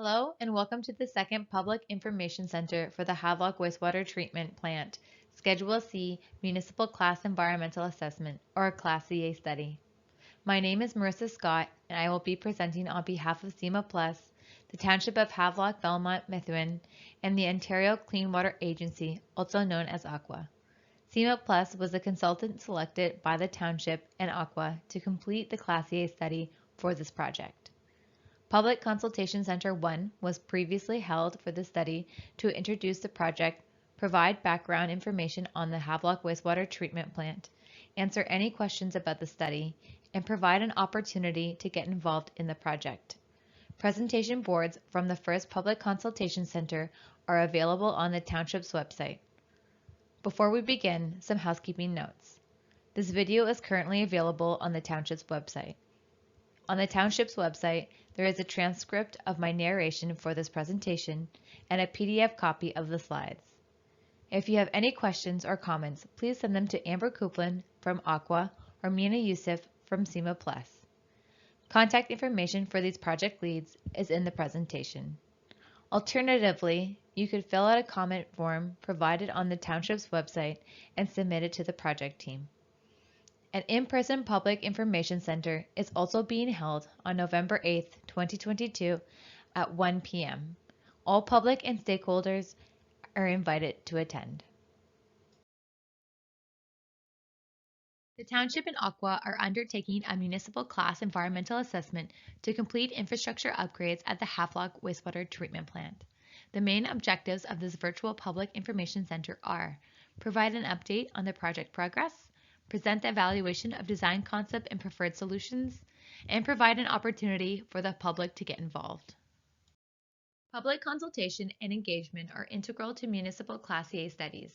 Hello and welcome to the second Public Information Center for the Havelock Wastewater Treatment Plant, Schedule C Municipal Class Environmental Assessment, or Class EA study. My name is Marissa Scott and I will be presenting on behalf of SEMA Plus, the Township of Havelock-Belmont-Methuen, and the Ontario Clean Water Agency, also known as AQUA. SEMA Plus was the consultant selected by the Township and AQUA to complete the Class EA study for this project. Public Consultation Center 1 was previously held for the study to introduce the project, provide background information on the Havelock Wastewater Treatment Plant, answer any questions about the study, and provide an opportunity to get involved in the project. Presentation boards from the first Public Consultation Center are available on the Township's website. Before we begin, some housekeeping notes. This video is currently available on the Township's website. On the Township's website, there is a transcript of my narration for this presentation and a PDF copy of the slides. If you have any questions or comments, please send them to Amber Copeland from AQUA or Mina Youssef from SEMA Plus. Contact information for these project leads is in the presentation. Alternatively, you could fill out a comment form provided on the Township's website and submit it to the project team. An in-person Public Information Center is also being held on November 8, 2022 at 1 p.m. All public and stakeholders are invited to attend. The Township and AQUA are undertaking a Municipal Class Environmental Assessment to complete infrastructure upgrades at the Havelock Wastewater Treatment Plant. The main objectives of this virtual Public Information Center are provide an update on the project progress, present the evaluation of design concept and preferred solutions, and provide an opportunity for the public to get involved. Public consultation and engagement are integral to municipal Class EA studies.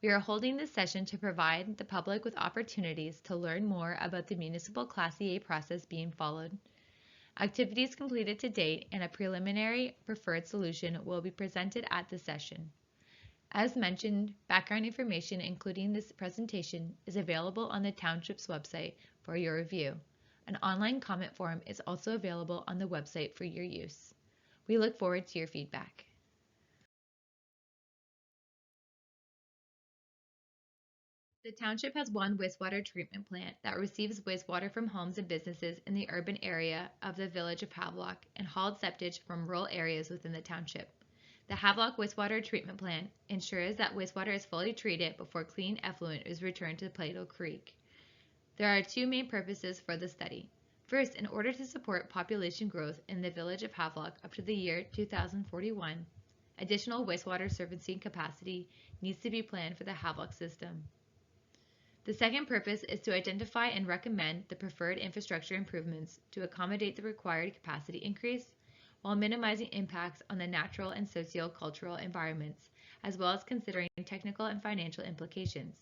We are holding this session to provide the public with opportunities to learn more about the municipal Class EA process being followed. Activities completed to date and a preliminary preferred solution will be presented at this session. As mentioned, background information including this presentation is available on the Township's website for your review. An online comment form is also available on the website for your use. We look forward to your feedback. The Township has one wastewater treatment plant that receives wastewater from homes and businesses in the urban area of the Village of Havelock and hauled septic from rural areas within the Township. The Havelock Wastewater Treatment Plant ensures that wastewater is fully treated before clean effluent is returned to Plato Creek. There are two main purposes for the study. First, in order to support population growth in the Village of Havelock up to the year 2041, additional wastewater servicing capacity needs to be planned for the Havelock system. The second purpose is to identify and recommend the preferred infrastructure improvements to accommodate the required capacity increase, while minimizing impacts on the natural and socio-cultural environments, as well as considering technical and financial implications.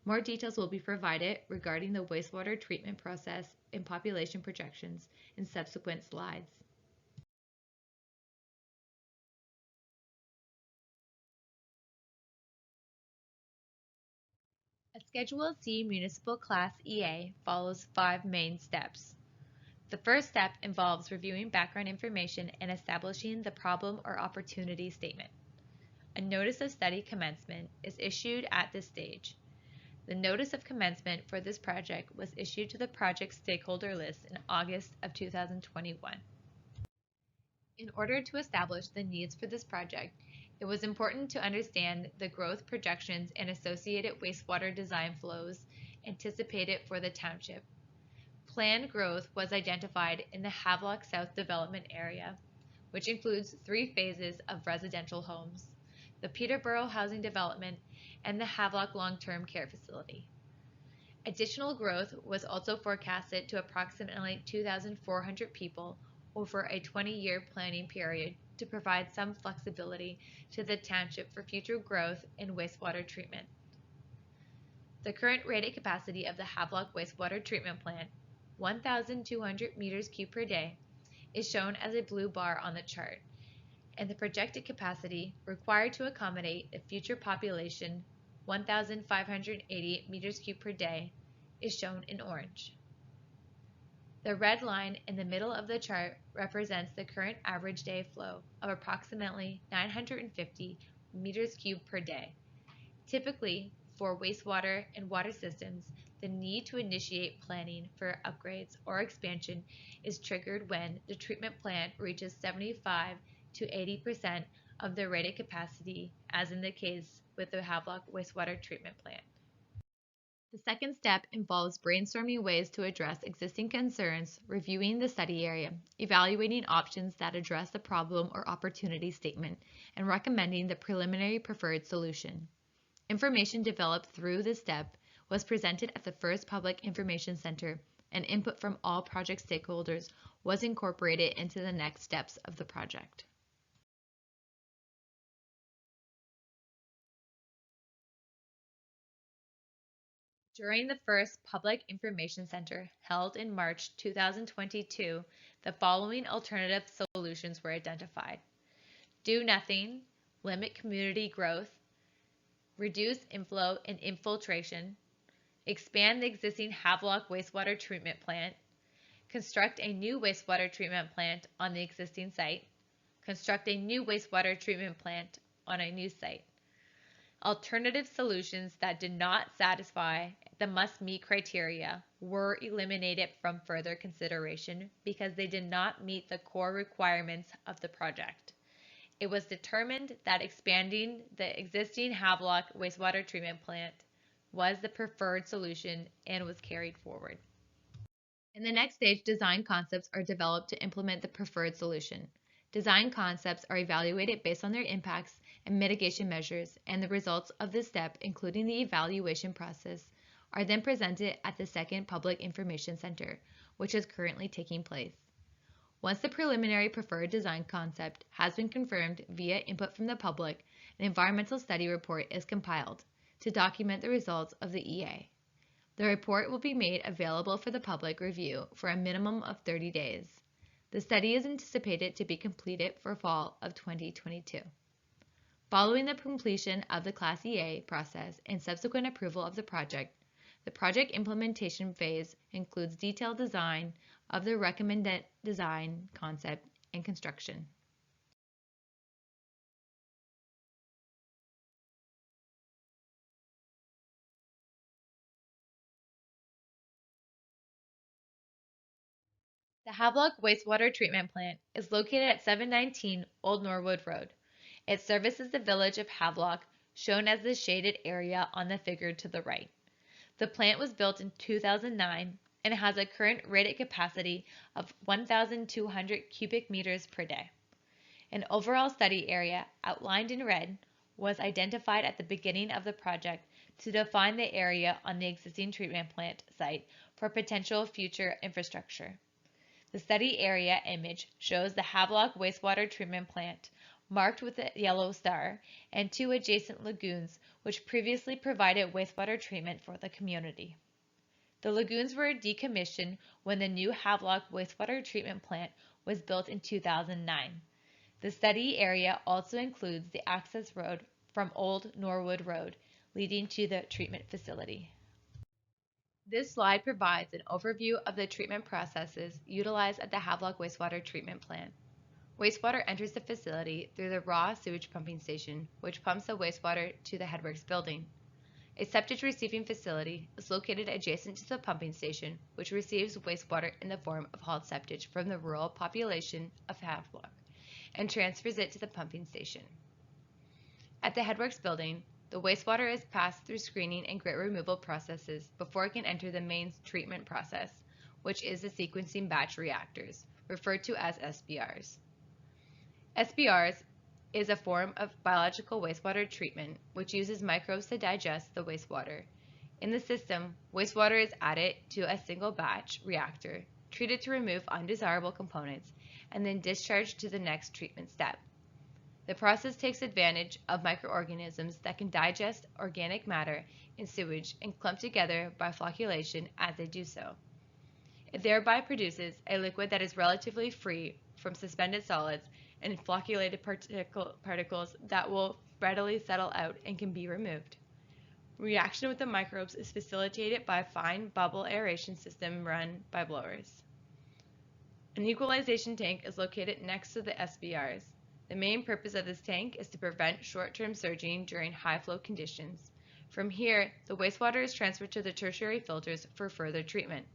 More details will be provided regarding the wastewater treatment process and population projections in subsequent slides. A Schedule C Municipal Class EA follows 5 main steps. The first step involves reviewing background information and establishing the problem or opportunity statement. A notice of study commencement is issued at this stage. The notice of commencement for this project was issued to the project stakeholder list in August of 2021. In order to establish the needs for this project, it was important to understand the growth projections and associated wastewater design flows anticipated for the township. Planned growth was identified in the Havelock South development area, which includes 3 phases of residential homes, the Peterborough Housing Development, and the Havelock Long-Term Care Facility. Additional growth was also forecasted to approximately 2,400 people over a 20-year planning period to provide some flexibility to the township for future growth in wastewater treatment. The current rated capacity of the Havelock Wastewater Treatment Plant, 1,200 meters cubed per day, is shown as a blue bar on the chart, and the projected capacity required to accommodate the future population, 1,580 meters cubed per day, is shown in orange. The red line in the middle of the chart represents the current average day flow of approximately 950 meters cubed per day. Typically, for wastewater and water systems, the need to initiate planning for upgrades or expansion is triggered when the treatment plant reaches 75 to 80% of the rated capacity, as in the case with the Havelock Wastewater Treatment Plant. The second step involves brainstorming ways to address existing concerns, reviewing the study area, evaluating options that address the problem or opportunity statement, and recommending the preliminary preferred solution. Information developed through this step was presented at the first Public Information Center, and input from all project stakeholders was incorporated into the next steps of the project. During the first Public Information Center held in March 2022, the following alternative solutions were identified: do nothing, limit community growth, reduce inflow and infiltration, expand the existing Havelock Wastewater Treatment Plant, construct a new wastewater treatment plant on the existing site, construct a new wastewater treatment plant on a new site. Alternative solutions that did not satisfy the must-meet criteria were eliminated from further consideration because they did not meet the core requirements of the project. It was determined that expanding the existing Havelock wastewater treatment plant was the preferred solution and was carried forward. In the next stage, design concepts are developed to implement the preferred solution. Design concepts are evaluated based on their impacts and mitigation measures, and the results of this step, including the evaluation process, are then presented at the second Public Information Center, which is currently taking place. Once the preliminary preferred design concept has been confirmed via input from the public, an environmental study report is compiled to document the results of the EA. The report will be made available for the public review for a minimum of 30 days. The study is anticipated to be completed for fall of 2022. Following the completion of the Class EA process and subsequent approval of the project implementation phase includes detailed design of the recommended design concept and construction. The Havelock Wastewater Treatment Plant is located at 719 Old Norwood Road. It services the Village of Havelock, shown as the shaded area on the figure to the right. The plant was built in 2009 and has a current rated capacity of 1,200 cubic meters per day. An overall study area, outlined in red, was identified at the beginning of the project to define the area on the existing treatment plant site for potential future infrastructure. The study area image shows the Havelock Wastewater Treatment Plant, marked with a yellow star, and two adjacent lagoons which previously provided wastewater treatment for the community. The lagoons were decommissioned when the new Havelock Wastewater Treatment Plant was built in 2009. The study area also includes the access road from Old Norwood Road, leading to the treatment facility. This slide provides an overview of the treatment processes utilized at the Havelock Wastewater Treatment Plant. Wastewater enters the facility through the raw sewage pumping station, which pumps the wastewater to the headworks building. A septic receiving facility is located adjacent to the pumping station, which receives wastewater in the form of hauled septic from the rural population of Havelock and transfers it to the pumping station. At the headworks building, the wastewater is passed through screening and grit removal processes before it can enter the main treatment process, which is the sequencing batch reactors, referred to as SBRs. SBRs is a form of biological wastewater treatment which uses microbes to digest the wastewater. In the system, wastewater is added to a single batch reactor, treated to remove undesirable components, and then discharged to the next treatment step. The process takes advantage of microorganisms that can digest organic matter in sewage and clump together by flocculation as they do so. It thereby produces a liquid that is relatively free from suspended solids and flocculated particles that will readily settle out and can be removed. Reaction with the microbes is facilitated by a fine bubble aeration system run by blowers. An equalization tank is located next to the SBRs. The main purpose of this tank is to prevent short-term surging during high flow conditions. From here, the wastewater is transferred to the tertiary filters for further treatment.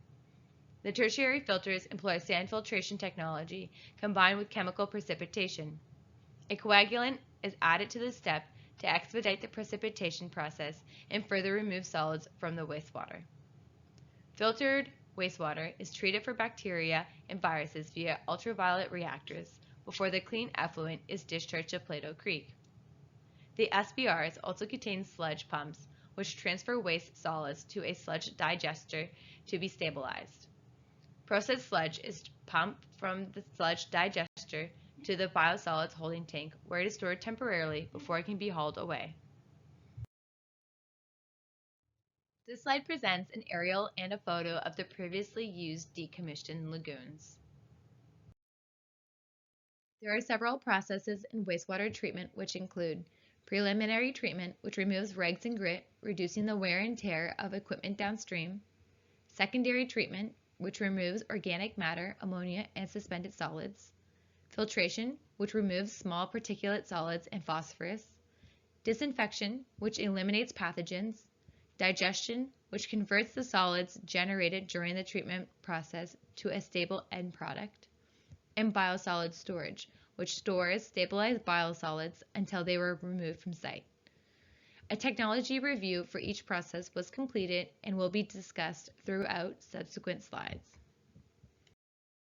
The tertiary filters employ sand filtration technology combined with chemical precipitation. A coagulant is added to the step to expedite the precipitation process and further remove solids from the wastewater. Filtered wastewater is treated for bacteria and viruses via ultraviolet reactors before the clean effluent is discharged to Plato Creek. The SBRs also contain sludge pumps, which transfer waste solids to a sludge digester to be stabilized. Processed sludge is pumped from the sludge digester to the biosolids holding tank, where it is stored temporarily before it can be hauled away. This slide presents an aerial and a photo of the previously used decommissioned lagoons. There are several processes in wastewater treatment which include preliminary treatment, which removes rags and grit, reducing the wear and tear of equipment downstream; secondary treatment, which removes organic matter, ammonia, and suspended solids; filtration, which removes small particulate solids and phosphorus; disinfection, which eliminates pathogens; digestion, which converts the solids generated during the treatment process to a stable end product; and biosolid storage, which stores stabilized biosolids until they were removed from site. A technology review for each process was completed and will be discussed throughout subsequent slides.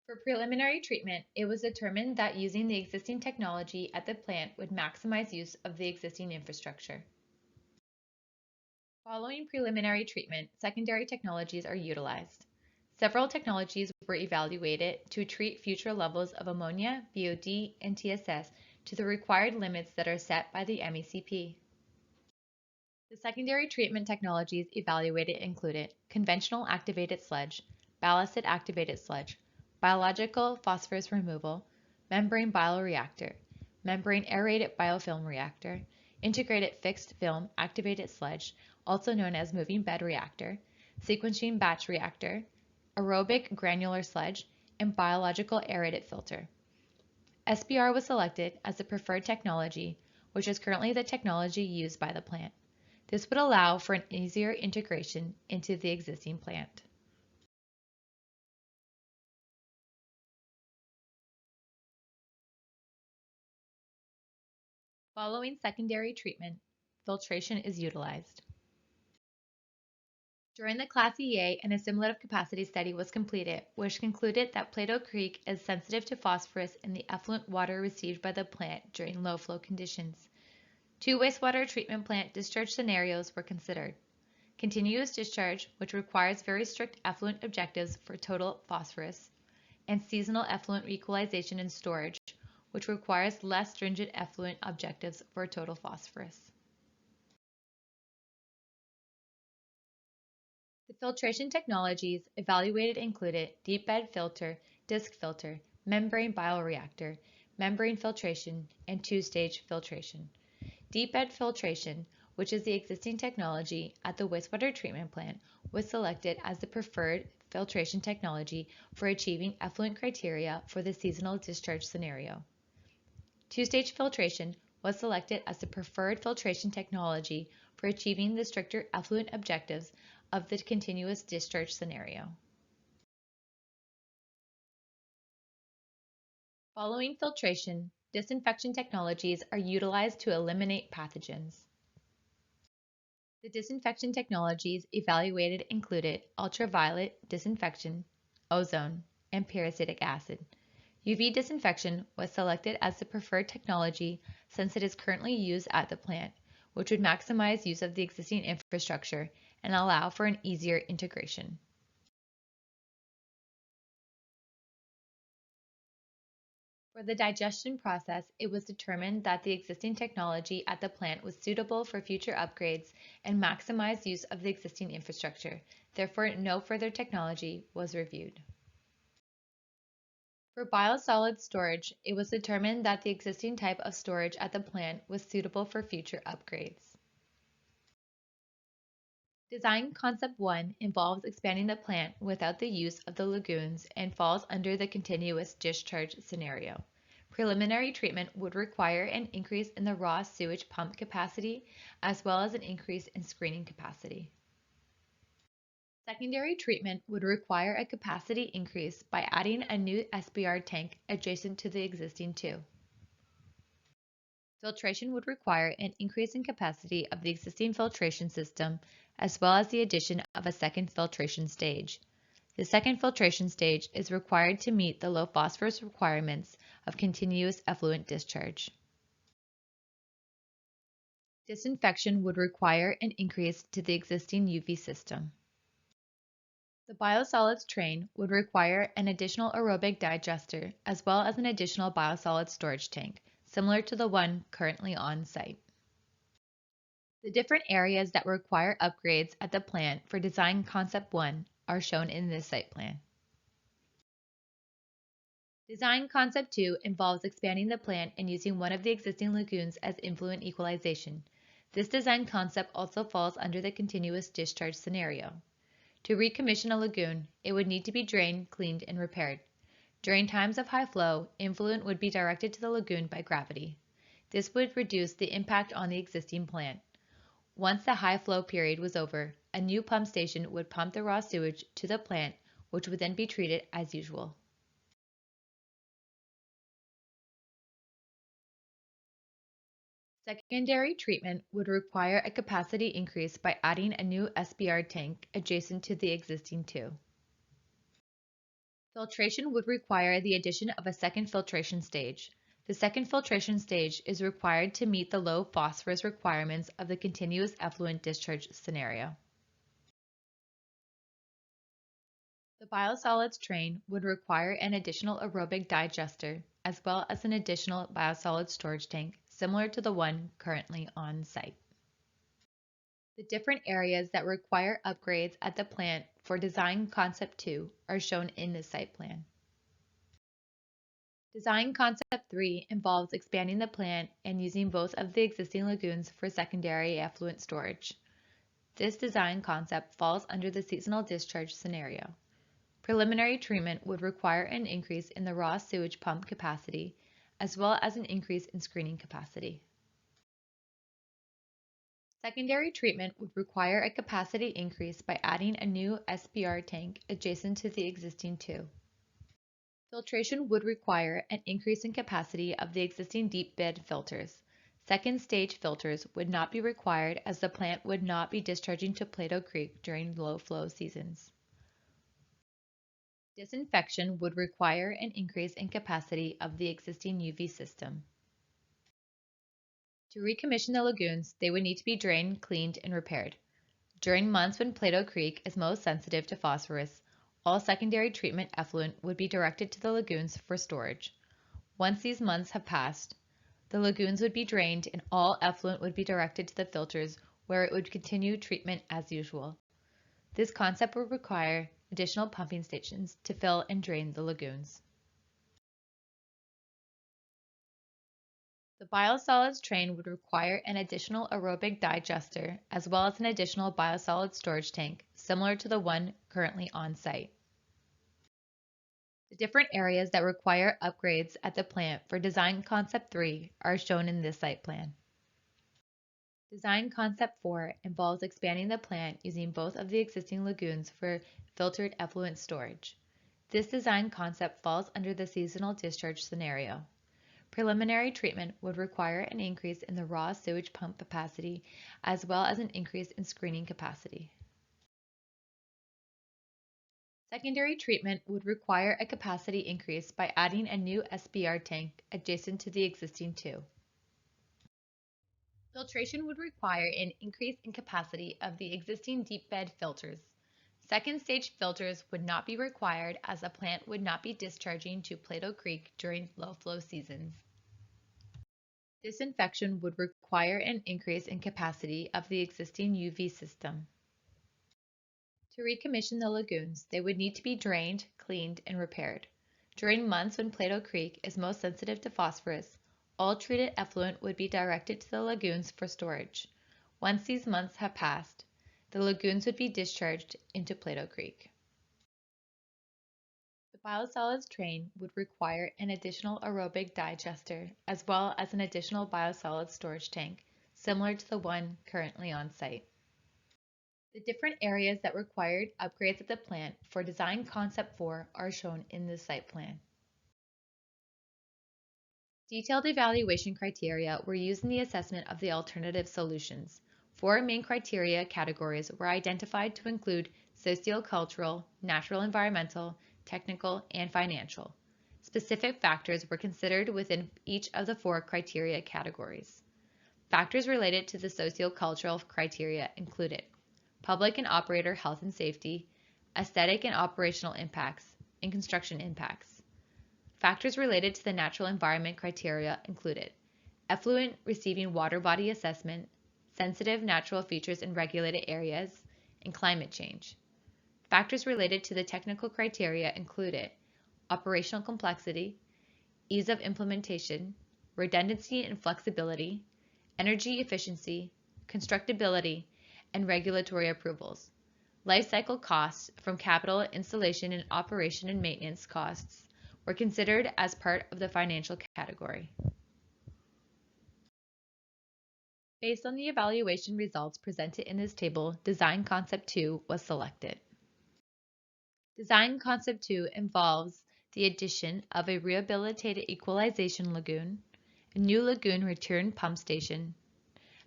For preliminary treatment, it was determined that using the existing technology at the plant would maximize use of the existing infrastructure. Following preliminary treatment, secondary technologies are utilized. Several technologies were evaluated to treat future levels of ammonia, BOD, and TSS to the required limits that are set by the MECP. The secondary treatment technologies evaluated included conventional activated sludge, ballasted activated sludge, biological phosphorus removal, membrane bioreactor, membrane aerated biofilm reactor, integrated fixed film activated sludge, also known as moving bed reactor, sequencing batch reactor, aerobic granular sludge, and biological aerated filter. SBR was selected as the preferred technology, which is currently the technology used by the plant. This would allow for an easier integration into the existing plant. Following secondary treatment, filtration is utilized. During the Class EA, an assimilative capacity study was completed, which concluded that Plato Creek is sensitive to phosphorus in the effluent water received by the plant during low flow conditions. 2 wastewater treatment plant discharge scenarios were considered: continuous discharge, which requires very strict effluent objectives for total phosphorus, and seasonal effluent equalization and storage, which requires less stringent effluent objectives for total phosphorus. The filtration technologies evaluated included deep bed filter, disc filter, membrane bioreactor, membrane filtration, and 2-stage filtration. Deep bed filtration, which is the existing technology at the wastewater treatment plant, was selected as the preferred filtration technology for achieving effluent criteria for the seasonal discharge scenario. 2-stage filtration was selected as the preferred filtration technology for achieving the stricter effluent objectives of the continuous discharge scenario. Following filtration, disinfection technologies are utilized to eliminate pathogens. The disinfection technologies evaluated included ultraviolet disinfection, ozone, and peracetic acid. UV disinfection was selected as the preferred technology since it is currently used at the plant, which would maximize use of the existing infrastructure and allow for an easier integration. For the digestion process, it was determined that the existing technology at the plant was suitable for future upgrades and maximized use of the existing infrastructure. Therefore, no further technology was reviewed. For biosolid storage, it was determined that the existing type of storage at the plant was suitable for future upgrades. Design Concept 1 involves expanding the plant without the use of the lagoons and falls under the continuous discharge scenario. Preliminary treatment would require an increase in the raw sewage pump capacity as well as an increase in screening capacity. Secondary treatment would require a capacity increase by adding a new SBR tank adjacent to the existing two. Filtration would require an increase in capacity of the existing filtration system as well as the addition of a second filtration stage. The second filtration stage is required to meet the low phosphorus requirements of continuous effluent discharge. Disinfection would require an increase to the existing UV system. The biosolids train would require an additional aerobic digester as well as an additional biosolids storage tank, similar to the one currently on site. The different areas that require upgrades at the plant for Design Concept 1 are shown in this site plan. Design Concept 2 involves expanding the plant and using one of the existing lagoons as influent equalization. This design concept also falls under the continuous discharge scenario. To recommission a lagoon, it would need to be drained, cleaned, and repaired. During times of high flow, influent would be directed to the lagoon by gravity. This would reduce the impact on the existing plant. Once the high flow period was over, a new pump station would pump the raw sewage to the plant, which would then be treated as usual. Secondary treatment would require a capacity increase by adding a new SBR tank adjacent to the existing two. Filtration would require the addition of a second filtration stage. The second filtration stage is required to meet the low phosphorus requirements of the continuous effluent discharge scenario. The biosolids train would require an additional aerobic digester as well as an additional biosolids storage tank similar to the one currently on site. The different areas that require upgrades at the plant for Design Concept 2 are shown in this site plan. Design Concept 3 involves expanding the plant and using both of the existing lagoons for secondary effluent storage. This design concept falls under the seasonal discharge scenario. Preliminary treatment would require an increase in the raw sewage pump capacity as well as an increase in screening capacity. Secondary treatment would require a capacity increase by adding a new SBR tank adjacent to the existing two. Filtration would require an increase in capacity of the existing deep bed filters. Second stage filters would not be required as the plant would not be discharging to Plato Creek during low flow seasons. Disinfection would require an increase in capacity of the existing UV system. To recommission the lagoons, they would need to be drained, cleaned, and repaired. During months when Plato Creek is most sensitive to phosphorus, all secondary treatment effluent would be directed to the lagoons for storage. Once these months have passed, the lagoons would be drained and all effluent would be directed to the filters where it would continue treatment as usual. This concept would require additional pumping stations to fill and drain the lagoons. The biosolids train would require an additional aerobic digester as well as an additional biosolids storage tank similar to the one currently on site. The different areas that require upgrades at the plant for Design Concept 3 are shown in this site plan. Design Concept 4 involves expanding the plant using both of the existing lagoons for filtered effluent storage. This design concept falls under the seasonal discharge scenario. Preliminary treatment would require an increase in the raw sewage pump capacity as well as an increase in screening capacity. Secondary treatment would require a capacity increase by adding a new SBR tank adjacent to the existing two. Filtration would require an increase in capacity of the existing deep bed filters. Second stage filters would not be required as the plant would not be discharging to Plato Creek during low flow seasons. Disinfection would require an increase in capacity of the existing UV system. To recommission the lagoons, they would need to be drained, cleaned, and repaired. During months when Plato Creek is most sensitive to phosphorus, all treated effluent would be directed to the lagoons for storage. Once these months have passed, The lagoons would be discharged into Plato Creek. The biosolids train would require an additional aerobic digester as well as an additional biosolids storage tank, similar to the one currently on site. The different areas that required upgrades at the plant for Design Concept 4 are shown in this site plan. Detailed evaluation criteria were used in the assessment of the alternative solutions. 4 main criteria categories were identified to include sociocultural, natural environmental, technical, and financial. Specific factors were considered within each of the 4 criteria categories. Factors related to the sociocultural criteria included public and operator health and safety, aesthetic and operational impacts, and construction impacts. Factors related to the natural environment criteria included effluent receiving water body assessment, sensitive natural features in regulated areas, and climate change. Factors related to the technical criteria included operational complexity, ease of implementation, redundancy and flexibility, energy efficiency, constructability, and regulatory approvals. Life cycle costs from capital, installation, and operation and maintenance costs were considered as part of the financial category. Based on the evaluation results presented in this table, Design Concept 2 was selected. Design Concept 2 involves the addition of a rehabilitated equalization lagoon, a new lagoon return pump station,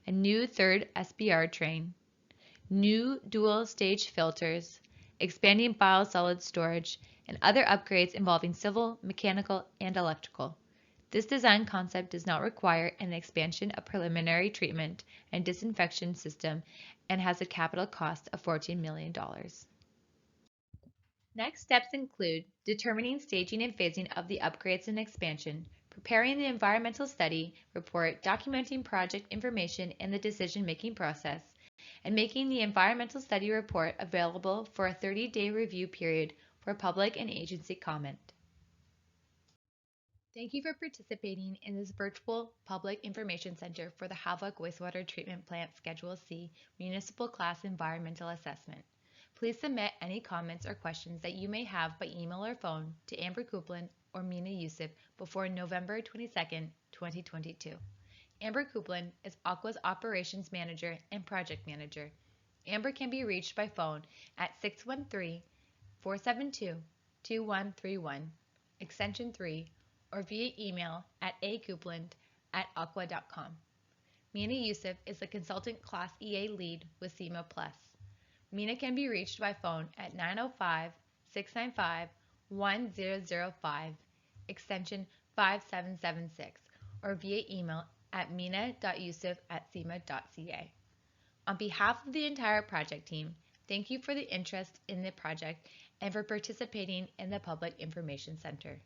a new third SBR train, new dual-stage filters, expanding biosolids storage, and other upgrades involving civil, mechanical, and electrical. This design concept does not require an expansion of preliminary treatment and disinfection system and has a capital cost of $14 million. Next steps include determining staging and phasing of the upgrades and expansion, preparing the environmental study report documenting project information in the decision-making process, and making the environmental study report available for a 30-day review period for public and agency comment. Thank you for participating in this virtual Public Information Center for the Havelock Wastewater Treatment Plant Schedule C Municipal Class Environmental Assessment. Please submit any comments or questions that you may have by email or phone to Amber Coupland or Mina Yusuf before November 22, 2022. Amber Coupland is Aqua's Operations Manager and Project Manager. Amber can be reached by phone at 613-472-2131, extension 3, or via email at acoupland@aqua.com. Mina Yusuf is the Consultant Class EA Lead with SEMA Plus. Mina can be reached by phone at 905-695-1005, extension 5776, or via email at mina.yusuf@sema.ca. On behalf of the entire project team, thank you for the interest in the project and for participating in the Public Information Center.